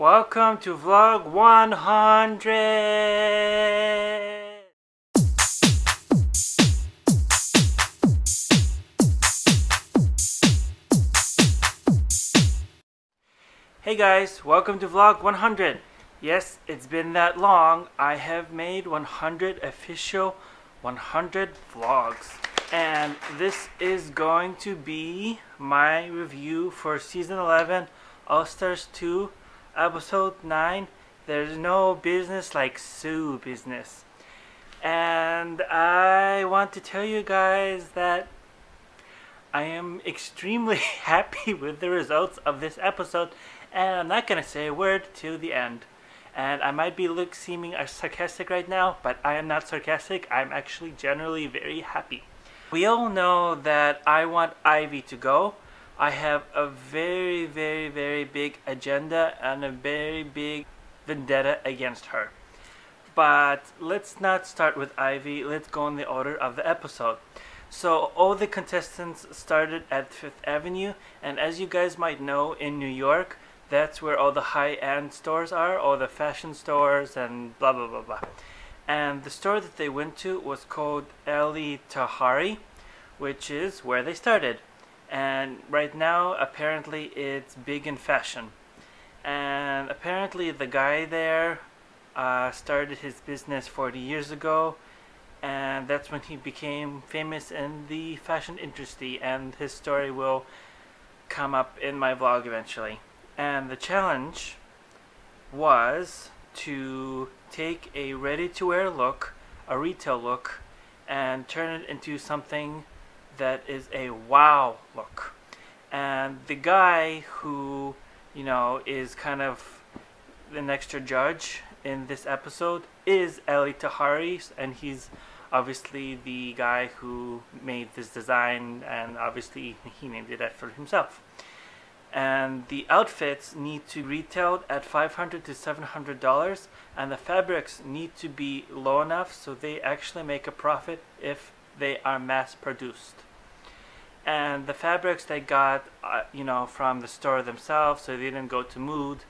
Welcome to vlog 100! Hey guys, welcome to vlog 100. Yes, it's been that long. I have made 100 official 100 vlogs. And this is going to be my review for Season 11, All Stars 2, Episode 9, There's No Business Like Sue Business. And I want to tell you guys that I am extremely happy with the results of this episode, and I'm not going to say a word till the end. And I might be seeming sarcastic right now, but I am not sarcastic. I'm actually generally very happy. We all know that I want Ivy to go. I have a very big agenda and a very big vendetta against her. But let's not start with Ivy. Let's go in the order of the episode. So all the contestants started at 5th Avenue, and as you guys might know, in New York, that's where all the high-end stores are, all the fashion stores and blah blah blah blah. And the store that they went to was called Ali Tahari, which is where they started. And right now, apparently, it's big in fashion. And apparently, the guy there started his business 40 years ago, and that's when he became famous in the fashion industry, and his story will come up in my vlog eventually. And the challenge was to take a ready-to-wear look, a retail look, and turn it into something that is a wow look. And the guy who, you know, is kind of an extra judge in this episode is Ali Tahari, and he's obviously the guy who made this design, and obviously he named it after himself. And the outfits need to retail at $500 to $700, and the fabrics need to be low enough so they actually make a profit if they are mass produced. And the fabrics they got, you know, from the store themselves, so they didn't go to Mood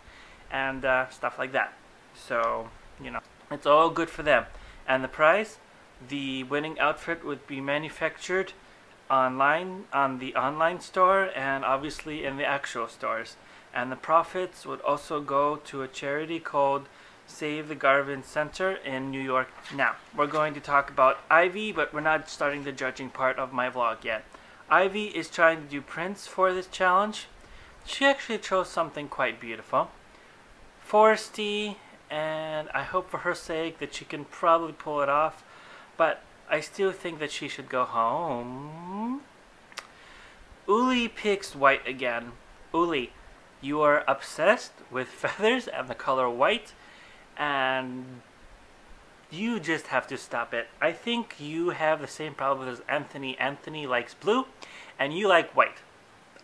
and stuff like that. So, you know, it's all good for them. And the price, the winning outfit would be manufactured online on the online store and obviously in the actual stores. And the profits would also go to a charity called Save the Garvin Center in New York. Now, we're going to talk about Ivy, but we're not starting the judging part of my vlog yet. Ivy is trying to do prints for this challenge. She actually chose something quite beautiful, foresty, and I hope for her sake that she can probably pull it off, but I still think that she should go home. Uli picks white again. Uli, you are obsessed with feathers and the color white, and you just have to stop it. I think you have the same problem as Anthony. Anthony likes blue, and you like white.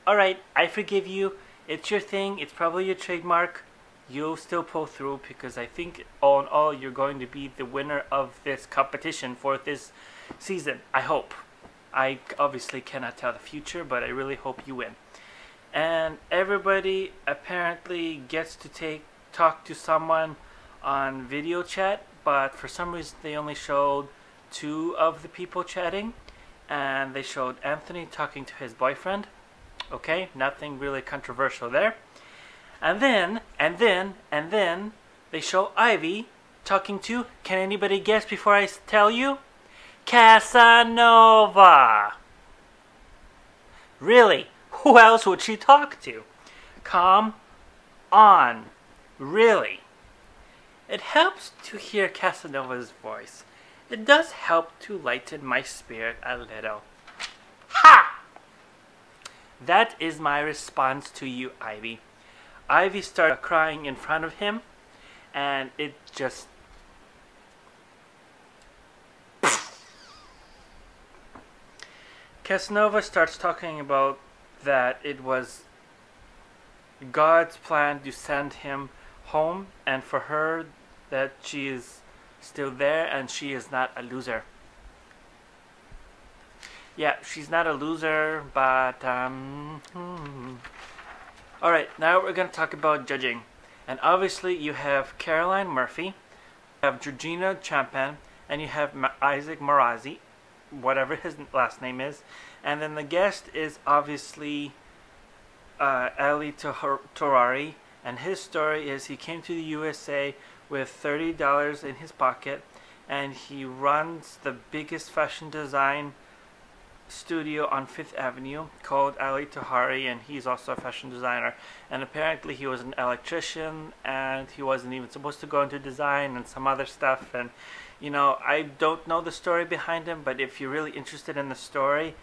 Alright, I forgive you. It's your thing. It's probably your trademark. You'll still pull through, because I think all in all you're going to be the winner of this competition for this season. I hope. I obviously cannot tell the future, but I really hope you win. And everybody apparently gets to talk to someone on video chat, but for some reason they only showed 2 of the people chatting, and they showed Anthony talking to his boyfriend. Okay, nothing really controversial there. And then they show Ivy talking to, can anybody guess before I tell you? Casanova! Really? Who else would she talk to? Come on. Really? It helps to hear Casanova's voice. It does help to lighten my spirit a little. Ha! That is my response to you, Ivy. Ivy started crying in front of him, and it just... Casanova starts talking about that it was God's plan to send him home, and for her that she is still there and she is not a loser. Yeah, she's not a loser, but Alright, now we're going to talk about judging. And obviously you have Caroline Murphy, you have Georgina Champan, and you have Isaac Marazzi, whatever his last name is. And then the guest is obviously Ali Torari, and his story is he came to the USA with $30 in his pocket, and he runs the biggest fashion design studio on Fifth Avenue called Ali Tahari, and he's also a fashion designer. And apparently he was an electrician, and he wasn't even supposed to go into design and some other stuff. And you know, I don't know the story behind him, but if you're really interested in the story,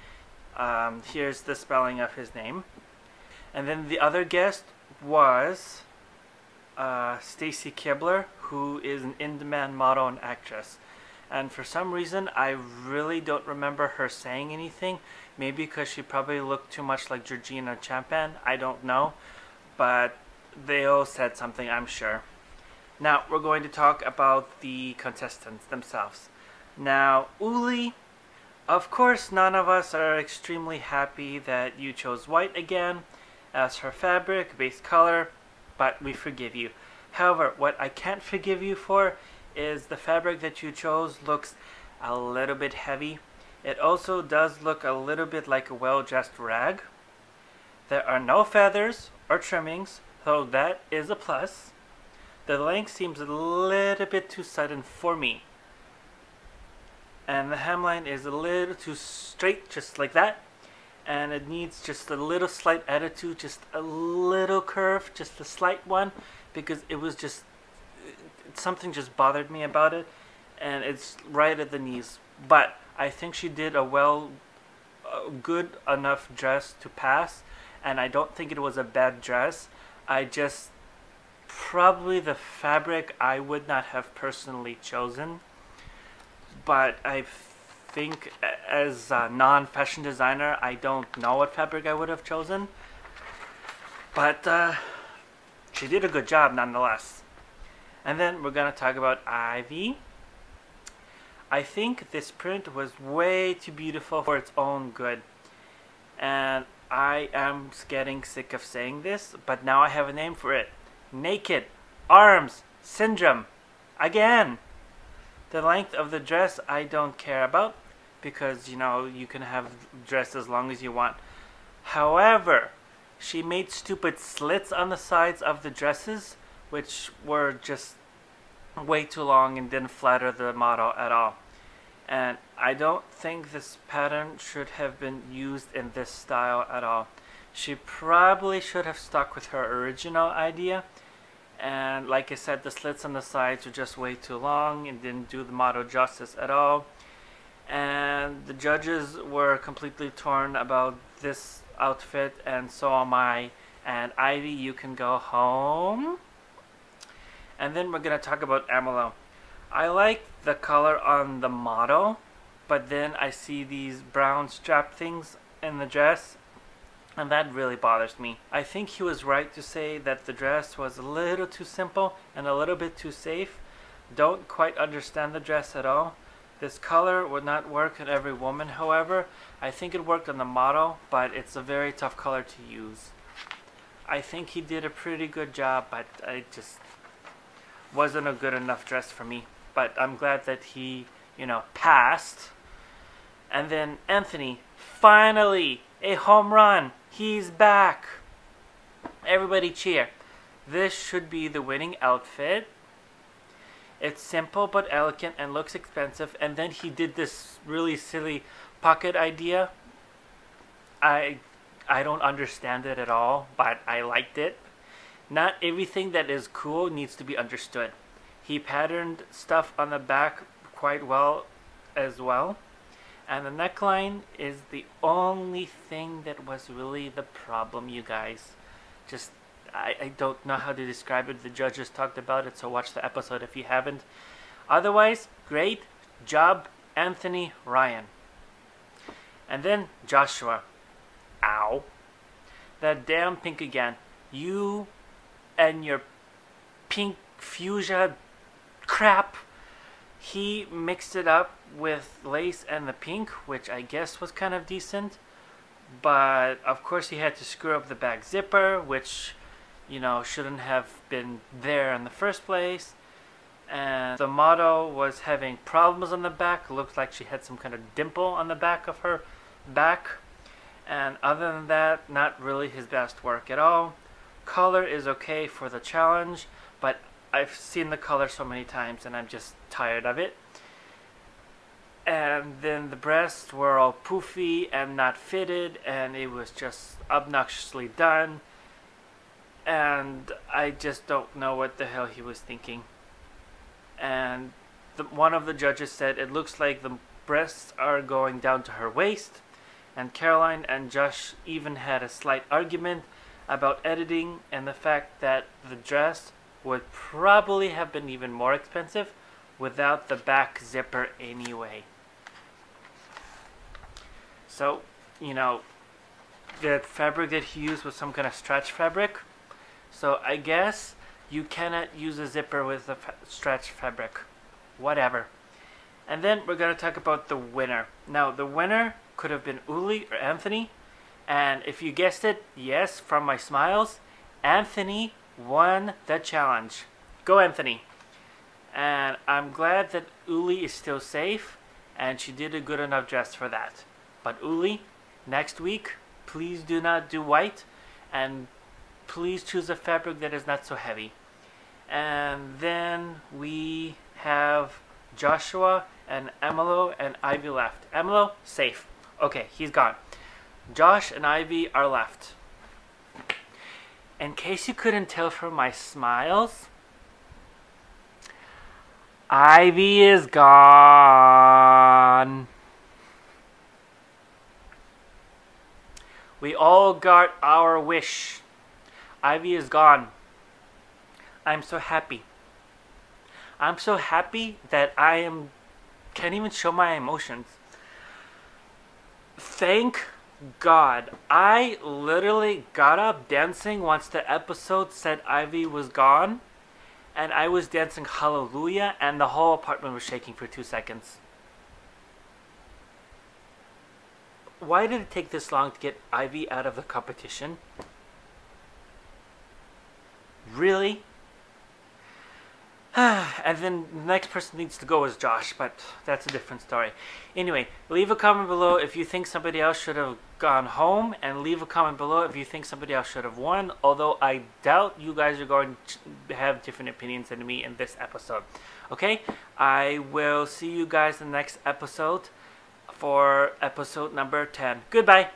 here's the spelling of his name. And then the other guest was Stacy Kibler, who is an in-demand model and actress. And for some reason, I really don't remember her saying anything. Maybe because she probably looked too much like Georgina Champan. I don't know. But they all said something, I'm sure. Now, we're going to talk about the contestants themselves. Now, Uli, of course, none of us are extremely happy that you chose white again as her fabric, base color, but we forgive you. However, what I can't forgive you for is the fabric that you chose looks a little bit heavy. It also does look a little bit like a well-dressed rag. There are no feathers or trimmings, so that is a plus. The length seems a little bit too sudden for me. And the hemline is a little too straight, just like that. And it needs just a little slight attitude, just a little curve, just a slight one, because it was just, something just bothered me about it, and it's right at the knees. But I think she did a good enough dress to pass, and I don't think it was a bad dress. Probably the fabric I would not have personally chosen, but I think as a non-fashion designer, I don't know what fabric I would have chosen. But she did a good job nonetheless. And then we're going to talk about Ivy. I think this print was way too beautiful for its own good. And I am getting sick of saying this, but now I have a name for it. Naked Arms Syndrome. Again. The length of the dress I don't care about, because, you know, you can have dress as long as you want. However, she made stupid slits on the sides of the dresses, which were just way too long and didn't flatter the model at all. And I don't think this pattern should have been used in this style at all. She probably should have stuck with her original idea. And like I said, the slits on the sides were just way too long and didn't do the model justice at all. And the judges were completely torn about this outfit, and so am I. And Ivy, you can go home. And then we're going to talk about Amelo. I like the color on the model, but then I see these brown strap things in the dress, and that really bothers me. I think he was right to say that the dress was a little too simple and a little bit too safe. Don't quite understand the dress at all. This color would not work on every woman, however. I think it worked on the model, but it's a very tough color to use. I think he did a pretty good job, but it just wasn't a good enough dress for me. But I'm glad that he, you know, passed. And then Anthony, finally, a home run. He's back. Everybody cheer. This should be the winning outfit. It's simple but elegant and looks expensive. And then he did this really silly pocket idea. I don't understand it at all, but I liked it. Not everything that is cool needs to be understood. He patterned stuff on the back quite well as well. And the neckline is the only thing that was really the problem, you guys. Just, I don't know how to describe it. The judges talked about it, so watch the episode if you haven't. Otherwise, great job, Anthony Ryan. And then Joshua. Ow. That damn pink again. You and your pink fuchsia crap. He mixed it up with lace and the pink, which I guess was kind of decent. But of course he had to screw up the back zipper, which, you know, shouldn't have been there in the first place. And the model was having problems on the back. It looked like she had some kind of dimple on the back of her back. And other than that, not really his best work at all. Color is okay for the challenge, but I've seen the color so many times and I'm just tired of it. And then the breasts were all poofy and not fitted, and it was just obnoxiously done. And I just don't know what the hell he was thinking. And one of the judges said it looks like the breasts are going down to her waist. And Caroline and Josh even had a slight argument about editing and the fact that the dress would probably have been even more expensive without the back zipper anyway. So, you know, the fabric that he used was some kind of stretch fabric. So I guess you cannot use a zipper with the stretch fabric. Whatever. And then we're going to talk about the winner. Now, the winner could have been Uli or Anthony. And if you guessed it, yes, from my smiles, Anthony won the challenge. Go Anthony. And I'm glad that Uli is still safe, and she did a good enough dress for that. But Uli, next week, please do not do white, and please choose a fabric that is not so heavy. And then we have Joshua and Emilo and Ivy left. Emilo, safe. Okay, he's gone. Josh and Ivy are left. In case you couldn't tell from my smiles, Ivy is gone. We all got our wish. Ivy is gone. I'm so happy. I'm so happy that can't even show my emotions. Thank God. I literally got up dancing once the episode said Ivy was gone. And I was dancing hallelujah and the whole apartment was shaking for 2 seconds. Why did it take this long to get Ivy out of the competition? Really? And then the next person needs to go is Josh, but that's a different story. Anyway, leave a comment below if you think somebody else should have gone home, and leave a comment below if you think somebody else should have won, although I doubt you guys are going to have different opinions than me in this episode. Okay? I will see you guys in the next episode for episode number 10. Goodbye!